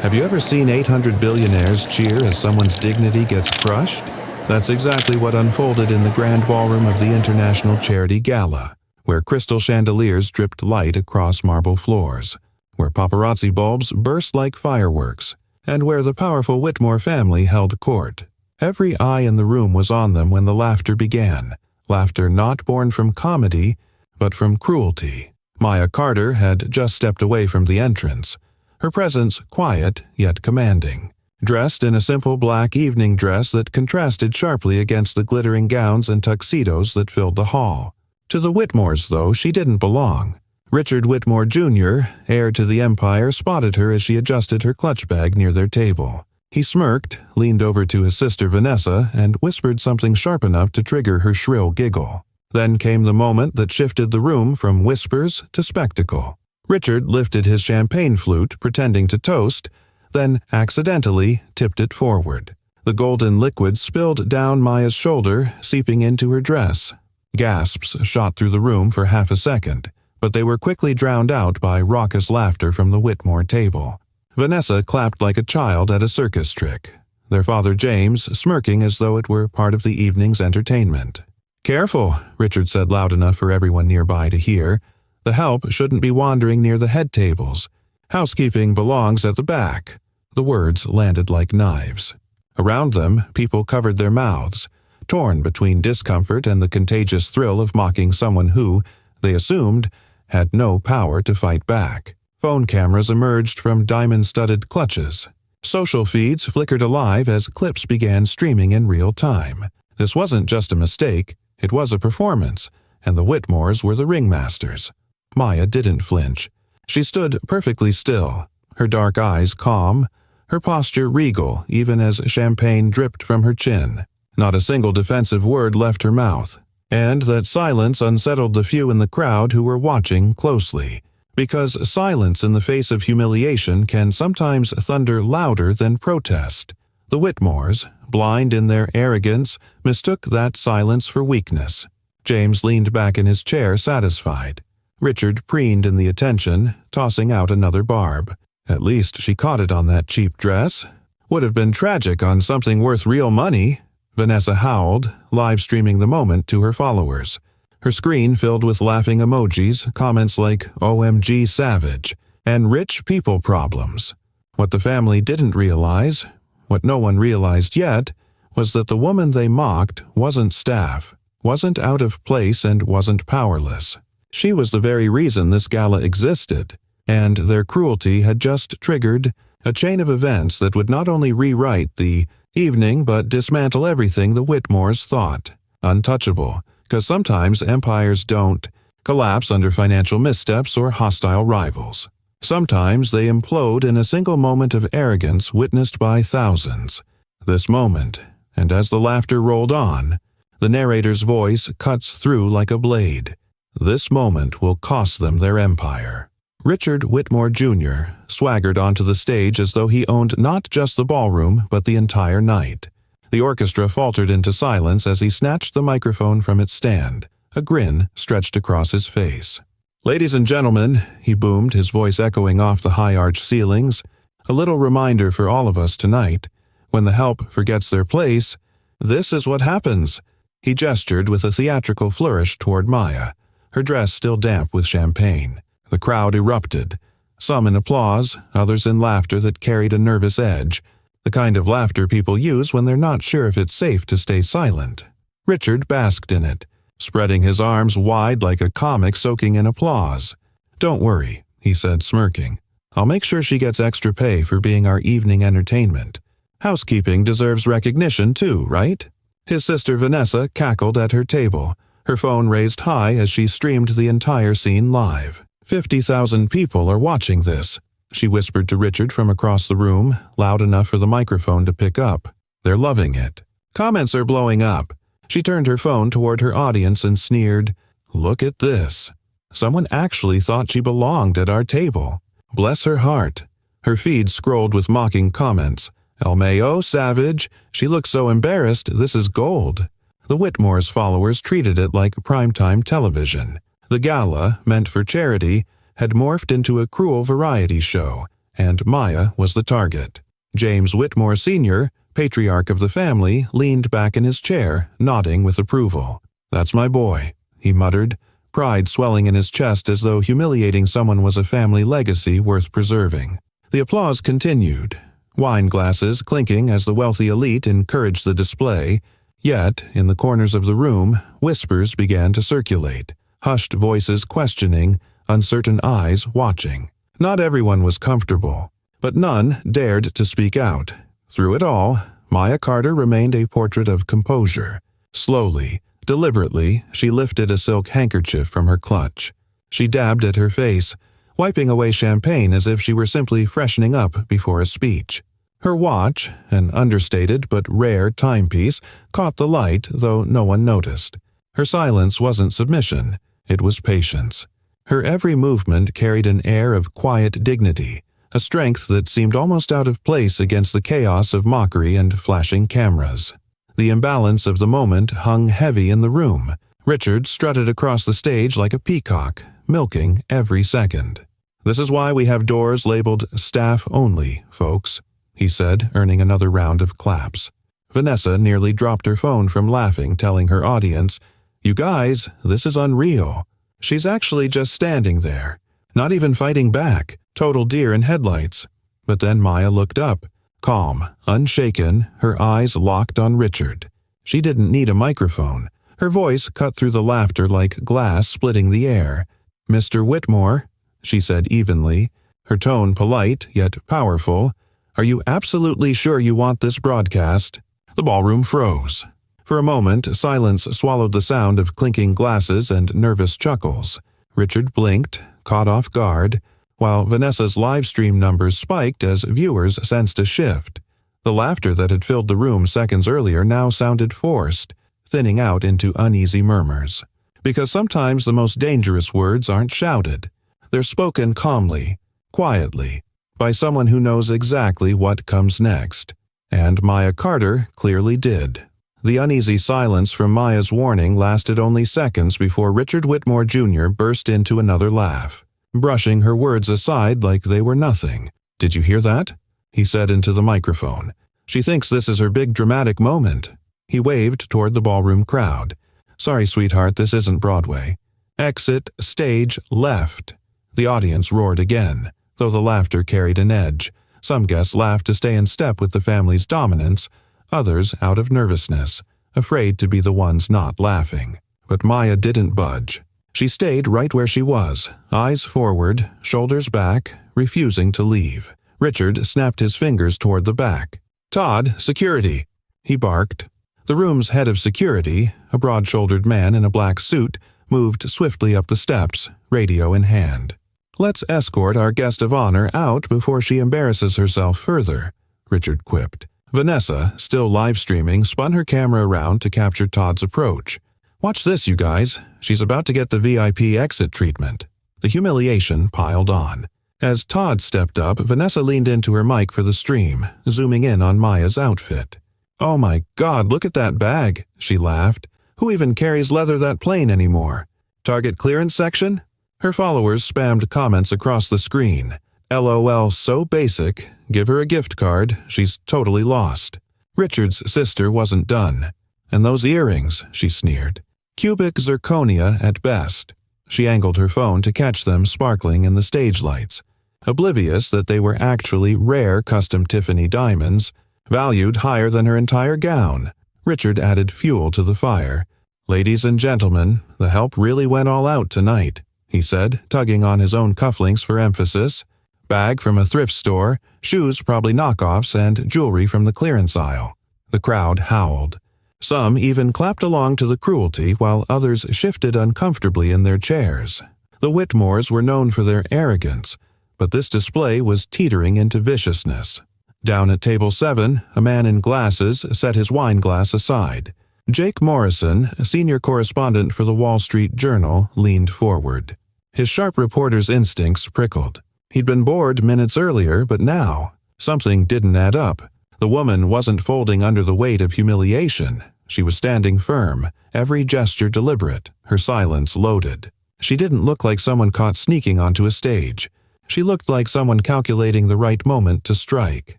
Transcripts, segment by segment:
Have you ever seen 800 billionaires cheer as someone's dignity gets crushed? That's exactly what unfolded in the grand ballroom of the International Charity Gala, where crystal chandeliers dripped light across marble floors, where paparazzi bulbs burst like fireworks, and where the powerful Whitmore family held court. Every eye in the room was on them when the laughter began, laughter not born from comedy, but from cruelty. Maya Carter had just stepped away from the entrance, her presence quiet yet commanding, dressed in a simple black evening dress that contrasted sharply against the glittering gowns and tuxedos that filled the hall. To the Whitmores, though, she didn't belong. Richard Whitmore, Jr., heir to the empire, spotted her as she adjusted her clutch bag near their table. He smirked, leaned over to his sister Vanessa, and whispered something sharp enough to trigger her shrill giggle. Then came the moment that shifted the room from whispers to spectacle. Richard lifted his champagne flute, pretending to toast, then accidentally tipped it forward. The golden liquid spilled down Maya's shoulder, seeping into her dress. Gasps shot through the room for half a second, but they were quickly drowned out by raucous laughter from the Whitmore table. Vanessa clapped like a child at a circus trick, their father James smirking as though it were part of the evening's entertainment. "Careful," Richard said loud enough for everyone nearby to hear. "The help shouldn't be wandering near the head tables. Housekeeping belongs at the back." The words landed like knives. Around them, people covered their mouths, torn between discomfort and the contagious thrill of mocking someone who, they assumed, had no power to fight back. Phone cameras emerged from diamond-studded clutches. Social feeds flickered alive as clips began streaming in real time. This wasn't just a mistake, it was a performance, and the Whitmores were the ringmasters. Maya didn't flinch. She stood perfectly still, her dark eyes calm, her posture regal even as champagne dripped from her chin. Not a single defensive word left her mouth, and that silence unsettled the few in the crowd who were watching closely, because silence in the face of humiliation can sometimes thunder louder than protest. The Whitmores, blind in their arrogance, mistook that silence for weakness. James leaned back in his chair, satisfied. Richard preened in the attention, tossing out another barb. At least she caught it on that cheap dress. Would have been tragic on something worth real money. Vanessa howled, live-streaming the moment to her followers. Her screen filled with laughing emojis, comments like "OMG savage," and rich people problems. What the family didn't realize, what no one realized yet, was that the woman they mocked wasn't staff, wasn't out of place, and wasn't powerless. She was the very reason this gala existed, and their cruelty had just triggered a chain of events that would not only rewrite the evening but dismantle everything the Whitmores thought untouchable, because sometimes empires don't collapse under financial missteps or hostile rivals. Sometimes they implode in a single moment of arrogance witnessed by thousands. This moment, and as the laughter rolled on, the narrator's voice cuts through like a blade. This moment will cost them their empire. Richard Whitmore, Jr. swaggered onto the stage as though he owned not just the ballroom but the entire night. The orchestra faltered into silence as he snatched the microphone from its stand. A grin stretched across his face. "Ladies and gentlemen," he boomed, his voice echoing off the high-arched ceilings, "a little reminder for all of us tonight. When the help forgets their place, this is what happens." He gestured with a theatrical flourish toward Maya, her dress still damp with champagne. The crowd erupted, some in applause, others in laughter that carried a nervous edge, the kind of laughter people use when they're not sure if it's safe to stay silent. Richard basked in it, spreading his arms wide like a comic soaking in applause. "Don't worry," he said, smirking. "I'll make sure she gets extra pay for being our evening entertainment. Housekeeping deserves recognition too, right?" His sister Vanessa cackled at her table, her phone raised high as she streamed the entire scene live. 50,000 people are watching this," she whispered to Richard from across the room, loud enough for the microphone to pick up. "They're loving it. Comments are blowing up." She turned her phone toward her audience and sneered, "Look at this. Someone actually thought she belonged at our table. Bless her heart." Her feed scrolled with mocking comments. "LMAO, savage. She looks so embarrassed, this is gold." The Whitmore's followers treated it like primetime television. The gala, meant for charity, had morphed into a cruel variety show, and Maya was the target. James Whitmore Sr., patriarch of the family, leaned back in his chair, nodding with approval. "That's my boy," he muttered, pride swelling in his chest as though humiliating someone was a family legacy worth preserving. The applause continued, wine glasses clinking as the wealthy elite encouraged the display, yet, in the corners of the room, whispers began to circulate, hushed voices questioning, uncertain eyes watching. Not everyone was comfortable, but none dared to speak out. Through it all, Maya Carter remained a portrait of composure. Slowly, deliberately, she lifted a silk handkerchief from her clutch. She dabbed at her face, wiping away champagne as if she were simply freshening up before a speech. Her watch, an understated but rare timepiece, caught the light, though no one noticed. Her silence wasn't submission, it was patience. Her every movement carried an air of quiet dignity, a strength that seemed almost out of place against the chaos of mockery and flashing cameras. The imbalance of the moment hung heavy in the room. Richard strutted across the stage like a peacock, milking every second. "This is why we have doors labeled staff only, folks," he said, earning another round of claps. Vanessa nearly dropped her phone from laughing, telling her audience, "You guys, this is unreal." She's actually just standing there, not even fighting back, total deer in headlights. But then Maya looked up, calm, unshaken, her eyes locked on Richard. She didn't need a microphone. Her voice cut through the laughter like glass splitting the air. "Mr. Whitmore," she said evenly, her tone polite yet powerful, "are you absolutely sure you want this broadcast?" The ballroom froze. For a moment, silence swallowed the sound of clinking glasses and nervous chuckles. Richard blinked, caught off guard, while Vanessa's live stream numbers spiked as viewers sensed a shift. The laughter that had filled the room seconds earlier now sounded forced, thinning out into uneasy murmurs. Because sometimes the most dangerous words aren't shouted. They're spoken calmly, quietly, by someone who knows exactly what comes next. And Maya Carter clearly did. The uneasy silence from Maya's warning lasted only seconds before Richard Whitmore Jr. burst into another laugh, brushing her words aside like they were nothing. "Did you hear that?" he said into the microphone. "She thinks this is her big dramatic moment." He waved toward the ballroom crowd. "Sorry, sweetheart, this isn't Broadway." "Exit stage left." The audience roared again, though the laughter carried an edge. Some guests laughed to stay in step with the family's dominance, others out of nervousness, afraid to be the ones not laughing. But Maya didn't budge. She stayed right where she was, eyes forward, shoulders back, refusing to leave. Richard snapped his fingers toward the back. "Todd, security!" he barked. The room's head of security, a broad-shouldered man in a black suit, moved swiftly up the steps, radio in hand. "Let's escort our guest of honor out before she embarrasses herself further," Richard quipped. Vanessa, still live-streaming, spun her camera around to capture Todd's approach. "Watch this, you guys. She's about to get the VIP exit treatment." The humiliation piled on. As Todd stepped up, Vanessa leaned into her mic for the stream, zooming in on Maya's outfit. "Oh my God, look at that bag," she laughed. "Who even carries leather that plain anymore? Target clearance section?" Her followers spammed comments across the screen. "LOL, so basic. Give her a gift card. She's totally lost." Richard's sister wasn't done. "And those earrings," she sneered. "Cubic zirconia at best." She angled her phone to catch them sparkling in the stage lights, oblivious that they were actually rare custom Tiffany diamonds, valued higher than her entire gown. Richard added fuel to the fire. "Ladies and gentlemen, the help really went all out tonight," he said, tugging on his own cufflinks for emphasis. "Bag from a thrift store, shoes probably knockoffs, and jewelry from the clearance aisle." The crowd howled. Some even clapped along to the cruelty while others shifted uncomfortably in their chairs. The Whitmores were known for their arrogance, but this display was teetering into viciousness. Down at table 7, a man in glasses set his wine glass aside. Jake Morrison, a senior correspondent for the Wall Street Journal, leaned forward. His sharp reporter's instincts prickled. He'd been bored minutes earlier, but now, something didn't add up. The woman wasn't folding under the weight of humiliation. She was standing firm, every gesture deliberate, her silence loaded. She didn't look like someone caught sneaking onto a stage. She looked like someone calculating the right moment to strike.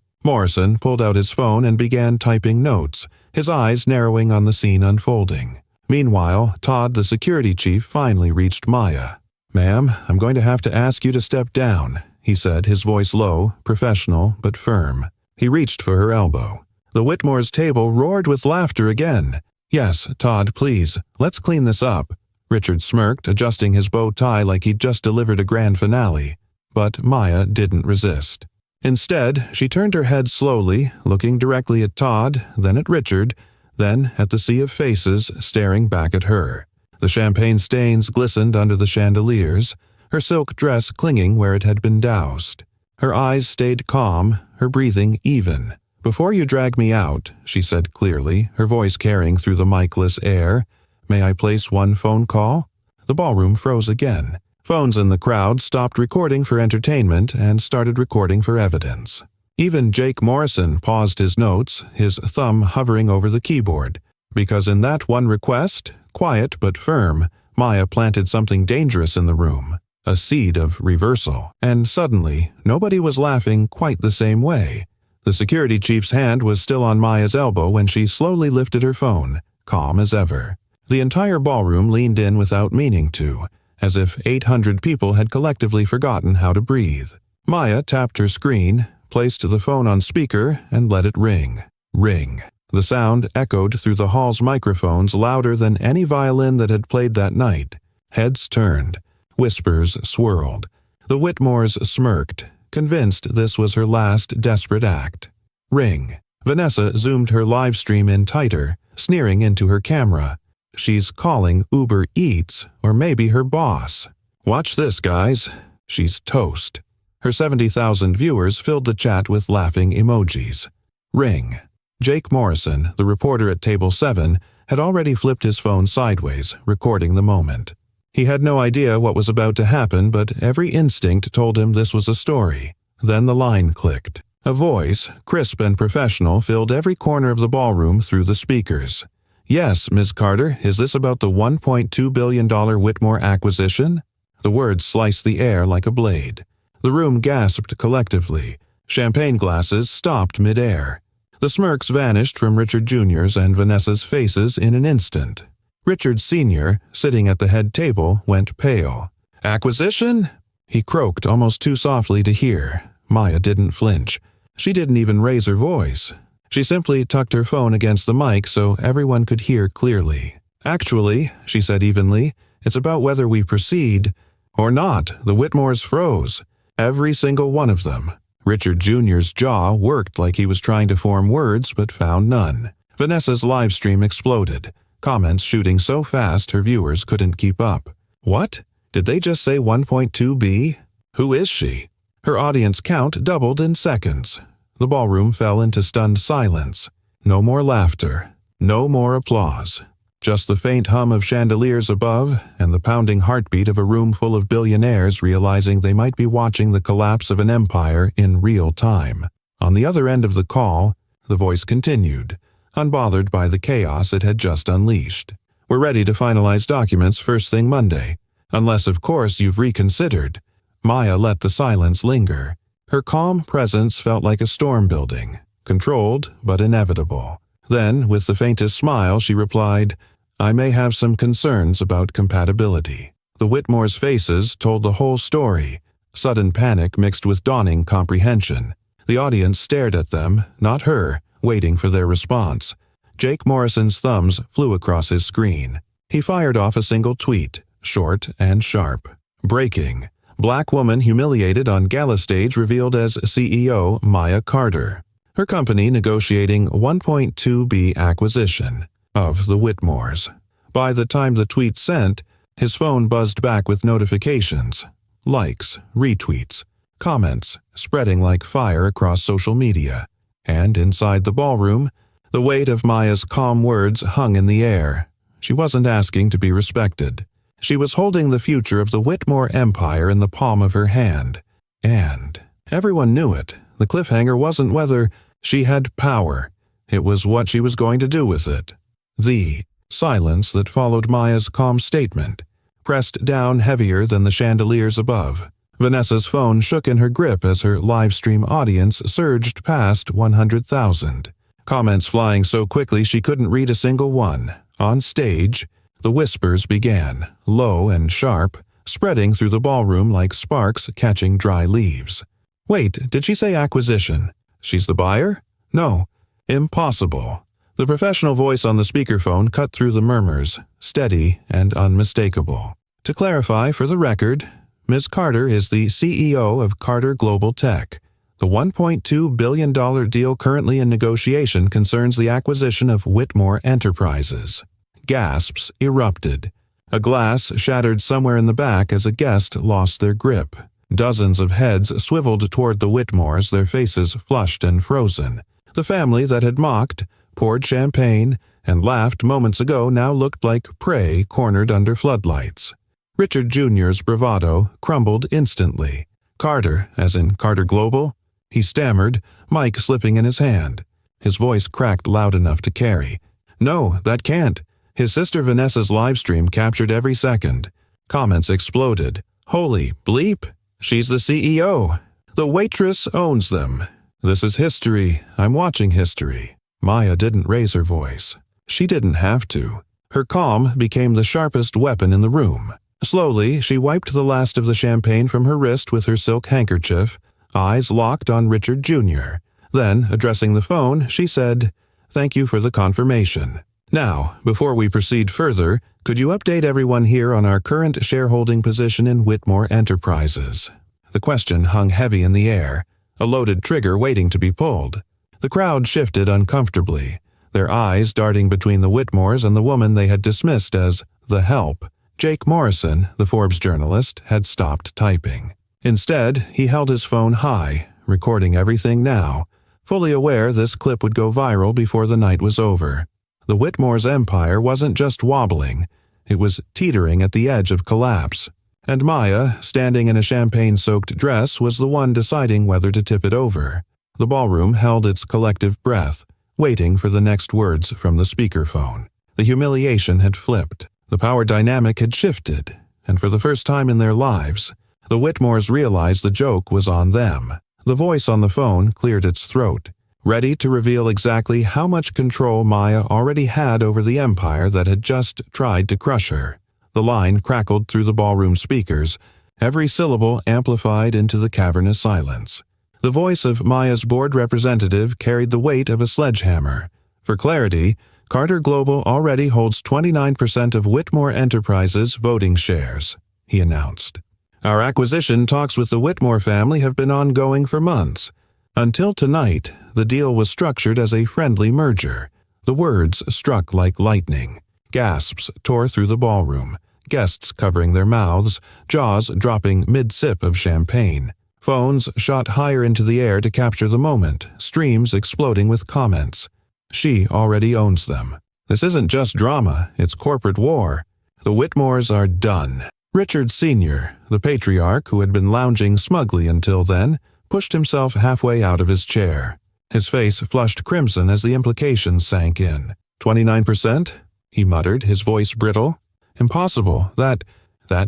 Morrison pulled out his phone and began typing notes, his eyes narrowing on the scene unfolding. Meanwhile, Todd, the security chief, finally reached Maya. "Ma'am, I'm going to have to ask you to step down," he said, his voice low, professional, but firm. He reached for her elbow. The Whitmore's table roared with laughter again. "Yes, Todd, please, let's clean this up." Richard smirked, adjusting his bow tie like he'd just delivered a grand finale. But Maya didn't resist. Instead, she turned her head slowly, looking directly at Todd, then at Richard, then at the sea of faces staring back at her. The champagne stains glistened under the chandeliers, her silk dress clinging where it had been doused. Her eyes stayed calm, her breathing even. "Before you drag me out," she said clearly, her voice carrying through the mic-less air, "may I place one phone call?" The ballroom froze again. Phones in the crowd stopped recording for entertainment and started recording for evidence. Even Jake Morrison paused his notes, his thumb hovering over the keyboard, because in that one request, quiet but firm, Maya planted something dangerous in the room, a seed of reversal. And suddenly, nobody was laughing quite the same way. The security chief's hand was still on Maya's elbow when she slowly lifted her phone, calm as ever. The entire ballroom leaned in without meaning to, as if 800 people had collectively forgotten how to breathe. Maya tapped her screen, placed the phone on speaker, and let it ring. Ring. The sound echoed through the hall's microphones louder than any violin that had played that night. Heads turned. Whispers swirled. The Whitmores smirked, convinced this was her last desperate act. Ring. Vanessa zoomed her live stream in tighter, sneering into her camera. She's calling Uber Eats, or maybe her boss. "Watch this, guys. She's toast." Her 70,000 viewers filled the chat with laughing emojis. Ring. Jake Morrison, the reporter at Table 7, had already flipped his phone sideways, recording the moment. He had no idea what was about to happen, but every instinct told him this was a story. Then the line clicked. A voice, crisp and professional, filled every corner of the ballroom through the speakers. "Yes, Ms. Carter, is this about the $1.2 billion Whitmore acquisition?" The words sliced the air like a blade. The room gasped collectively. Champagne glasses stopped mid-air. The smirks vanished from Richard Jr.'s and Vanessa's faces in an instant. Richard Sr., sitting at the head table, went pale. "Acquisition?" He croaked almost too softly to hear. Maya didn't flinch. She didn't even raise her voice. She simply tucked her phone against the mic so everyone could hear clearly. "Actually," she said evenly, "it's about whether we proceed or not." The Whitmores froze. Every single one of them. Richard Jr.'s jaw worked like he was trying to form words but found none. Vanessa's live stream exploded, comments shooting so fast her viewers couldn't keep up. "What? Did they just say 1.2 B? Who is she?" Her audience count doubled in seconds. The ballroom fell into stunned silence. No more laughter. No more applause. Just the faint hum of chandeliers above and the pounding heartbeat of a room full of billionaires realizing they might be watching the collapse of an empire in real time. On the other end of the call, the voice continued, unbothered by the chaos it had just unleashed. "We're ready to finalize documents first thing Monday. Unless, of course, you've reconsidered." Maya let the silence linger. Her calm presence felt like a storm building, controlled but inevitable. Then, with the faintest smile, she replied, "I may have some concerns about compatibility." The Whitmores' faces told the whole story, sudden panic mixed with dawning comprehension. The audience stared at them, not her, waiting for their response. Jake Morrison's thumbs flew across his screen. He fired off a single tweet, short and sharp. Breaking. Black woman humiliated on Gala stage revealed as CEO Maya Carter. Her company negotiating 1.2 B acquisition of the Whitmores. By the time the tweet sent, his phone buzzed back with notifications, likes, retweets, comments, spreading like fire across social media. And inside the ballroom, the weight of Maya's calm words hung in the air. She wasn't asking to be respected. She was holding the future of the Whitmore empire in the palm of her hand. And everyone knew it. The cliffhanger wasn't whether she had power. It was what she was going to do with it. The silence that followed Maya's calm statement, pressed down heavier than the chandeliers above. Vanessa's phone shook in her grip as her live stream audience surged past 100,000. Comments flying so quickly she couldn't read a single one. On stage, the whispers began, low and sharp, spreading through the ballroom like sparks catching dry leaves. Wait, did she say acquisition? She's the buyer? No. Impossible. The professional voice on the speakerphone cut through the murmurs, steady and unmistakable. To clarify for the record, Ms. Carter is the CEO of Carter Global Tech. The $1.2 billion deal currently in negotiation concerns the acquisition of Whitmore Enterprises. Gasps erupted. A glass shattered somewhere in the back as a guest lost their grip. Dozens of heads swiveled toward the Whitmores, their faces flushed and frozen. The family that had mocked, poured champagne, and laughed moments ago now looked like prey cornered under floodlights. Richard Jr.'s bravado crumbled instantly. Carter, as in Carter Global? He stammered, mic slipping in his hand. His voice cracked loud enough to carry. No, that can't. His sister Vanessa's livestream captured every second. Comments exploded. Holy bleep! She's the CEO. The waitress owns them. This is history. I'm watching history. Maya didn't raise her voice. She didn't have to. Her calm became the sharpest weapon in the room. Slowly, she wiped the last of the champagne from her wrist with her silk handkerchief, eyes locked on Richard Jr. Then, addressing the phone, she said, "Thank you for the confirmation. Now, before we proceed further, could you update everyone here on our current shareholding position in Whitmore Enterprises?" The question hung heavy in the air, a loaded trigger waiting to be pulled. The crowd shifted uncomfortably, their eyes darting between the Whitmores and the woman they had dismissed as the help. Jake Morrison, the Forbes journalist, had stopped typing. Instead, he held his phone high, recording everything now, fully aware this clip would go viral before the night was over. The Whitmore's empire wasn't just wobbling, it was teetering at the edge of collapse. And Maya, standing in a champagne-soaked dress, was the one deciding whether to tip it over. The ballroom held its collective breath, waiting for the next words from the speakerphone. The humiliation had flipped. The power dynamic had shifted, and for the first time in their lives, the Whitmores realized the joke was on them. The voice on the phone cleared its throat, ready to reveal exactly how much control Maya already had over the empire that had just tried to crush her. The line crackled through the ballroom speakers, every syllable amplified into the cavernous silence. The voice of Maya's board representative carried the weight of a sledgehammer. For clarity, Carter Global already holds 29% of Whitmore Enterprises' voting shares, he announced. Our acquisition talks with the Whitmore family have been ongoing for months. Until tonight, the deal was structured as a friendly merger. The words struck like lightning. Gasps tore through the ballroom, guests covering their mouths, jaws dropping mid-sip of champagne. Phones shot higher into the air to capture the moment, streams exploding with comments. She already owns them. This isn't just drama, it's corporate war. The Whitmores are done. Richard Sr., the patriarch who had been lounging smugly until then, pushed himself halfway out of his chair. His face flushed crimson as the implications sank in. 29%? He muttered, his voice brittle. Impossible. That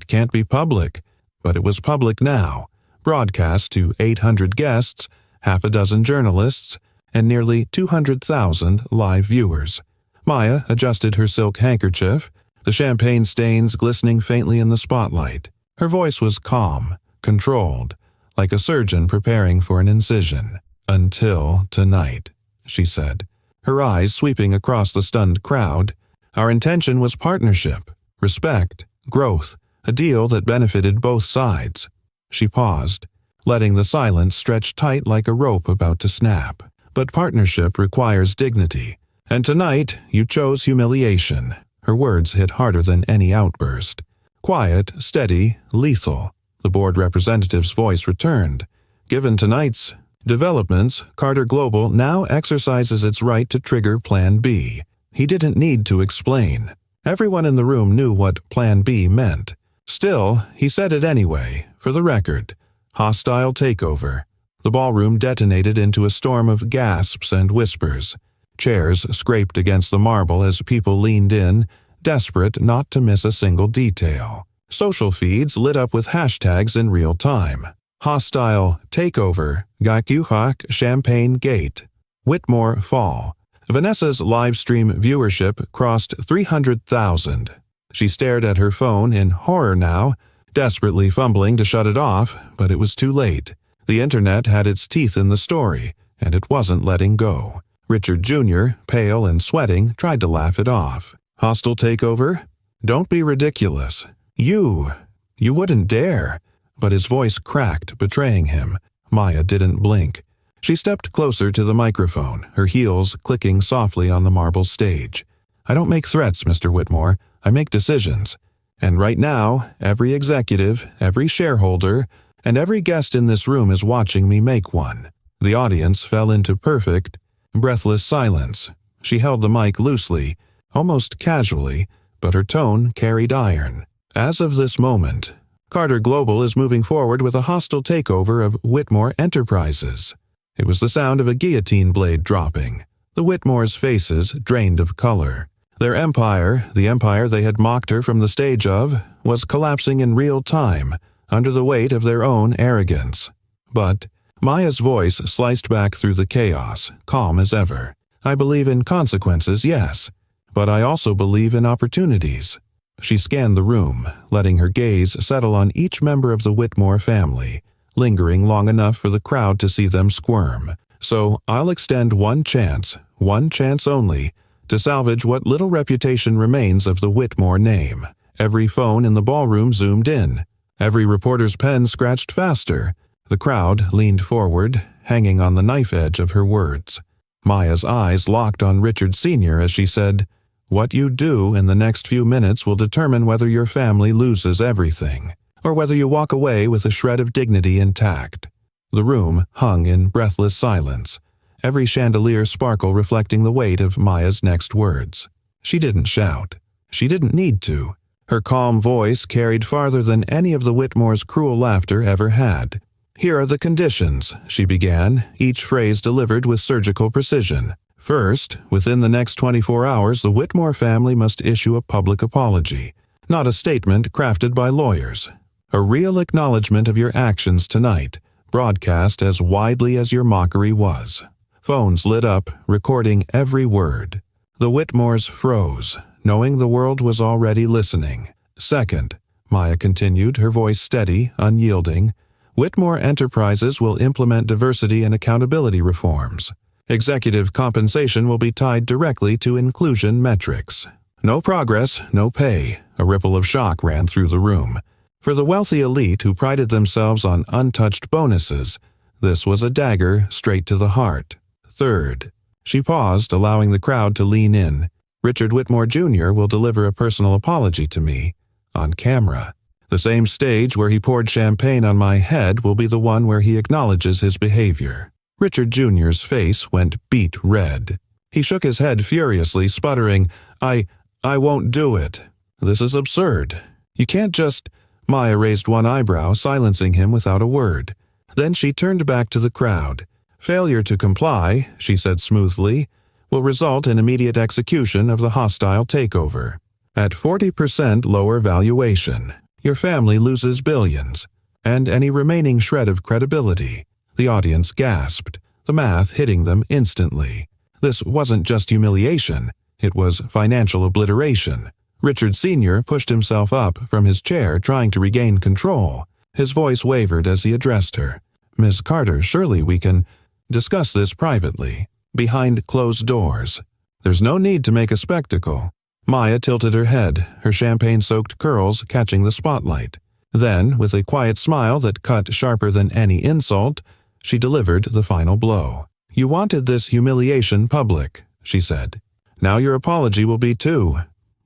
can't be public. But it was public now, broadcast to 800 guests, half a dozen journalists, and nearly 200,000 live viewers. Maya adjusted her silk handkerchief, the champagne stains glistening faintly in the spotlight. Her voice was calm, controlled, like a surgeon preparing for an incision. "Until tonight," she said, her eyes sweeping across the stunned crowd. "Our intention was partnership, respect, growth, a deal that benefited both sides." She paused, letting the silence stretch tight like a rope about to snap. "But partnership requires dignity, and tonight you chose humiliation." Her words hit harder than any outburst. Quiet, steady, lethal. The board representative's voice returned. "Given tonight's developments, Carter Global now exercises its right to trigger Plan B." He didn't need to explain. Everyone in the room knew what Plan B meant. Still, he said it anyway, for the record. Hostile takeover. The ballroom detonated into a storm of gasps and whispers. Chairs scraped against the marble as people leaned in, desperate not to miss a single detail. Social feeds lit up with hashtags in real time. Hostile takeover, Gakuhak Champagne Gate, Whitmore Fall. Vanessa's live stream viewership crossed 300,000. She stared at her phone in horror now, desperately fumbling to shut it off, but it was too late. The internet had its teeth in the story, and it wasn't letting go. Richard Jr., pale and sweating, tried to laugh it off. Hostile takeover? Don't be ridiculous. You wouldn't dare. But his voice cracked, betraying him. Maya didn't blink. She stepped closer to the microphone, her heels clicking softly on the marble stage. I don't make threats, Mr. Whitmore. I make decisions. And right now, every executive, every shareholder, and every guest in this room is watching me make one. The audience fell into perfect, breathless silence. She held the mic loosely, almost casually, but her tone carried iron. As of this moment, Carter Global is moving forward with a hostile takeover of Whitmore Enterprises. It was the sound of a guillotine blade dropping. The Whitmores' faces drained of color. Their empire, the empire they had mocked her from the stage of, was collapsing in real time, under the weight of their own arrogance. But Maya's voice sliced back through the chaos, calm as ever. I believe in consequences, yes, but I also believe in opportunities. She scanned the room, letting her gaze settle on each member of the Whitmore family, lingering long enough for the crowd to see them squirm. So I'll extend one chance only, to salvage what little reputation remains of the Whitmore name. Every phone in the ballroom zoomed in. Every reporter's pen scratched faster. The crowd leaned forward, hanging on the knife edge of her words. Maya's eyes locked on Richard Sr. as she said, "What you do in the next few minutes will determine whether your family loses everything, or whether you walk away with a shred of dignity intact." The room hung in breathless silence, every chandelier sparkle reflecting the weight of Maya's next words. She didn't shout. She didn't need to. Her calm voice carried farther than any of the Whitmore's cruel laughter ever had. "Here are the conditions," she began, each phrase delivered with surgical precision. "First, within the next 24 hours, the Whitmore family must issue a public apology, not a statement crafted by lawyers. A real acknowledgement of your actions tonight, broadcast as widely as your mockery was." Phones lit up, recording every word. The Whitmores froze, knowing the world was already listening. "Second," Maya continued, her voice steady, unyielding, "Whitmore Enterprises will implement diversity and accountability reforms. Executive compensation will be tied directly to inclusion metrics. No progress, no pay." A ripple of shock ran through the room. For the wealthy elite who prided themselves on untouched bonuses, this was a dagger straight to the heart. "Third," she paused, allowing the crowd to lean in, "Richard Whitmore Jr. will deliver a personal apology to me, on camera. The same stage where he poured champagne on my head will be the one where he acknowledges his behavior." Richard Jr.'s face went beet red. He shook his head furiously, sputtering, I won't do it. This is absurd. You can't just—" Maya raised one eyebrow, silencing him without a word. Then she turned back to the crowd. "Failure to comply," she said smoothly, "will result in immediate execution of the hostile takeover. At 40% lower valuation, your family loses billions, and any remaining shred of credibility." The audience gasped, the math hitting them instantly. This wasn't just humiliation, it was financial obliteration. Richard Sr. pushed himself up from his chair, trying to regain control. His voice wavered as he addressed her. "Ms. Carter, surely we can discuss this privately, behind closed doors. There's no need to make a spectacle." Maya tilted her head, her champagne-soaked curls catching the spotlight. Then, with a quiet smile that cut sharper than any insult, she delivered the final blow. "You wanted this humiliation public," she said. "Now your apology will be too."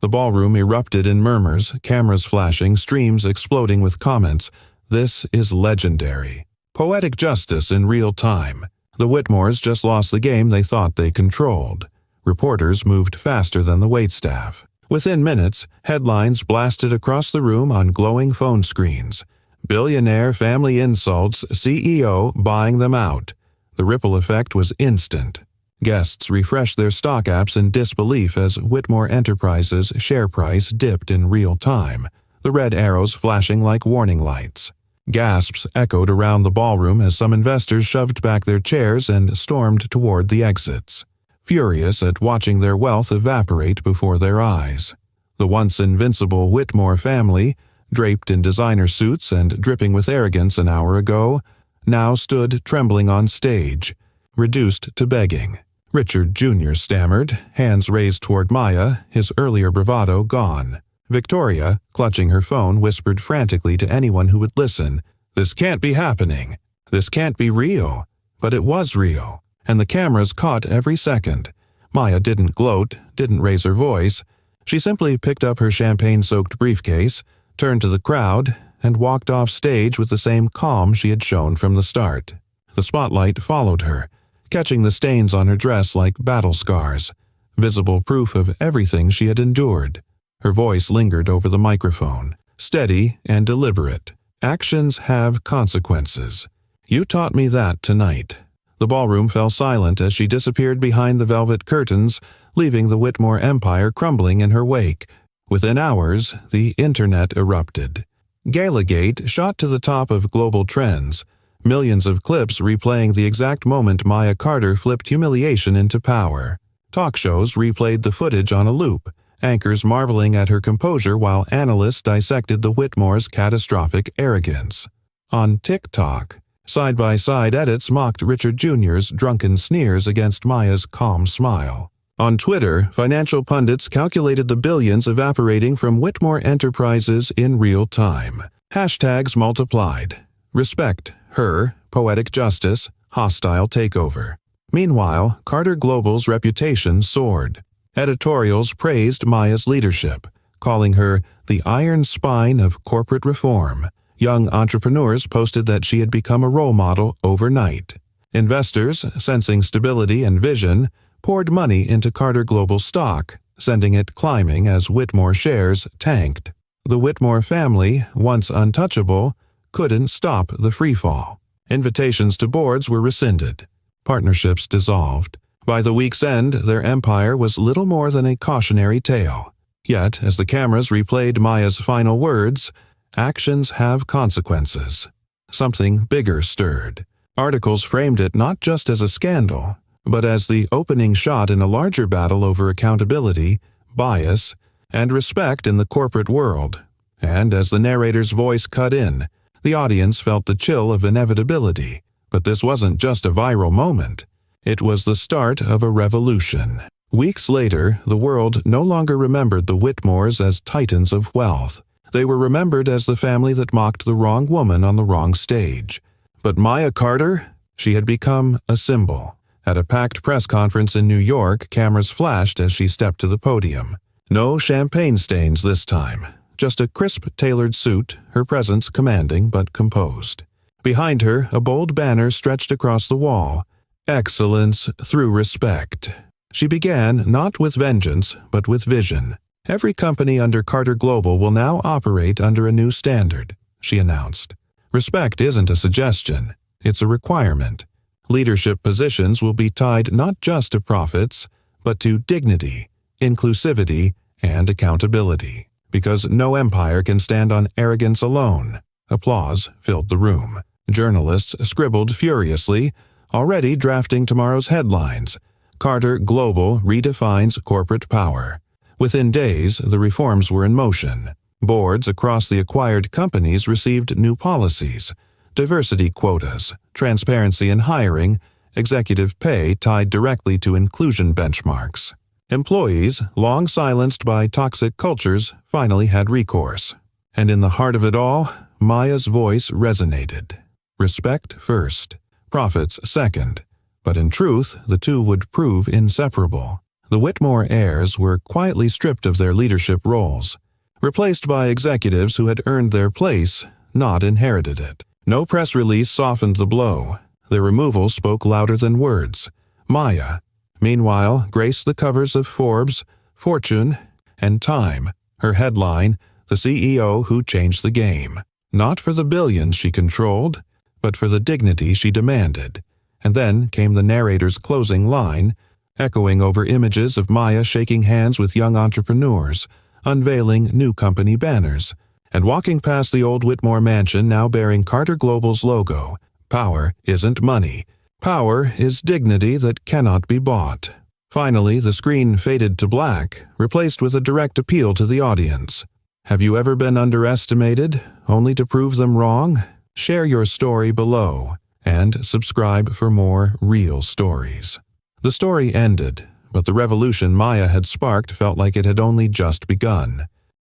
The ballroom erupted in murmurs, cameras flashing, streams exploding with comments. "This is legendary. Poetic justice in real time. The Whitmores just lost the game they thought they controlled." Reporters moved faster than the waitstaff. Within minutes, headlines blasted across the room on glowing phone screens. "Billionaire family insults, CEO buying them out." The ripple effect was instant. Guests refreshed their stock apps in disbelief as Whitmore Enterprises' share price dipped in real time. the red arrows flashing like warning lights. Gasps echoed around the ballroom as some investors shoved back their chairs and stormed toward the exits, furious at watching their wealth evaporate before their eyes. The once invincible Whitmore family, draped in designer suits and dripping with arrogance an hour ago, now stood trembling on stage, reduced to begging. Richard Jr. stammered, hands raised toward Maya, his earlier bravado gone. Victoria, clutching her phone, whispered frantically to anyone who would listen, "This can't be happening. This can't be real." But it was real, and the cameras caught every second. Maya didn't gloat, didn't raise her voice. She simply picked up her champagne-soaked briefcase, turned to the crowd, and walked off stage with the same calm she had shown from the start. The spotlight followed her, catching the stains on her dress like battle scars, visible proof of everything she had endured. Her voice lingered over the microphone, steady and deliberate. "Actions have consequences. You taught me that tonight." The ballroom fell silent as she disappeared behind the velvet curtains, leaving the Whitmore empire crumbling in her wake. Within hours, the internet erupted. Galagate shot to the top of global trends, millions of clips replaying the exact moment Maya Carter flipped humiliation into power. Talk shows replayed the footage on a loop, anchors marveling at her composure while analysts dissected the Whitmore's catastrophic arrogance. On TikTok, side-by-side edits mocked Richard Jr.'s drunken sneers against Maya's calm smile. On Twitter, financial pundits calculated the billions evaporating from Whitmore Enterprises in real time. Hashtags multiplied. Respect, her, poetic justice, hostile takeover. Meanwhile, Carter Global's reputation soared. Editorials praised Maya's leadership, calling her the iron spine of corporate reform. Young entrepreneurs posted that she had become a role model overnight. Investors, sensing stability and vision, poured money into Carter Global stock, sending it climbing as Whitmore shares tanked. The Whitmore family, once untouchable, couldn't stop the freefall. Invitations to boards were rescinded. Partnerships dissolved. By the week's end, their empire was little more than a cautionary tale. Yet, as the cameras replayed Maya's final words, "Actions have consequences," something bigger stirred. Articles framed it not just as a scandal, but as the opening shot in a larger battle over accountability, bias, and respect in the corporate world. And as the narrator's voice cut in, the audience felt the chill of inevitability. But this wasn't just a viral moment. It was the start of a revolution. Weeks later, the world no longer remembered the Whitmores as titans of wealth. They were remembered as the family that mocked the wrong woman on the wrong stage. But Maya Carter? She had become a symbol. At a packed press conference in New York, cameras flashed as she stepped to the podium. No champagne stains this time. Just a crisp, tailored suit, her presence commanding but composed. Behind her, a bold banner stretched across the wall. "Excellence through respect." She began not with vengeance, but with vision. "Every company under Carter Global will now operate under a new standard," she announced. "Respect isn't a suggestion, it's a requirement. Leadership positions will be tied not just to profits, but to dignity, inclusivity, and accountability. Because no empire can stand on arrogance alone." Applause filled the room. Journalists scribbled furiously, already drafting tomorrow's headlines. Carter Global redefines corporate power. Within days, the reforms were in motion. Boards across the acquired companies received new policies. Diversity quotas, transparency in hiring, executive pay tied directly to inclusion benchmarks. Employees, long silenced by toxic cultures, finally had recourse. And in the heart of it all, Maya's voice resonated. Respect first, profits second. But in truth, the two would prove inseparable. The Whitmore heirs were quietly stripped of their leadership roles, replaced by executives who had earned their place, not inherited it. No press release softened the blow. Their removal spoke louder than words. Maya, meanwhile, graced the covers of Forbes, Fortune, and Time. Her headline, "The CEO Who Changed the Game." Not for the billions she controlled, but for the dignity she demanded. And then came the narrator's closing line, echoing over images of Maya shaking hands with young entrepreneurs, unveiling new company banners, and walking past the old Whitmore mansion now bearing Carter Global's logo, power isn't money. Power is dignity that cannot be bought. Finally, the screen faded to black, replaced with a direct appeal to the audience. Have you ever been underestimated, only to prove them wrong? Share your story below, and subscribe for more real stories. The story ended, but the revolution Maya had sparked felt like it had only just begun.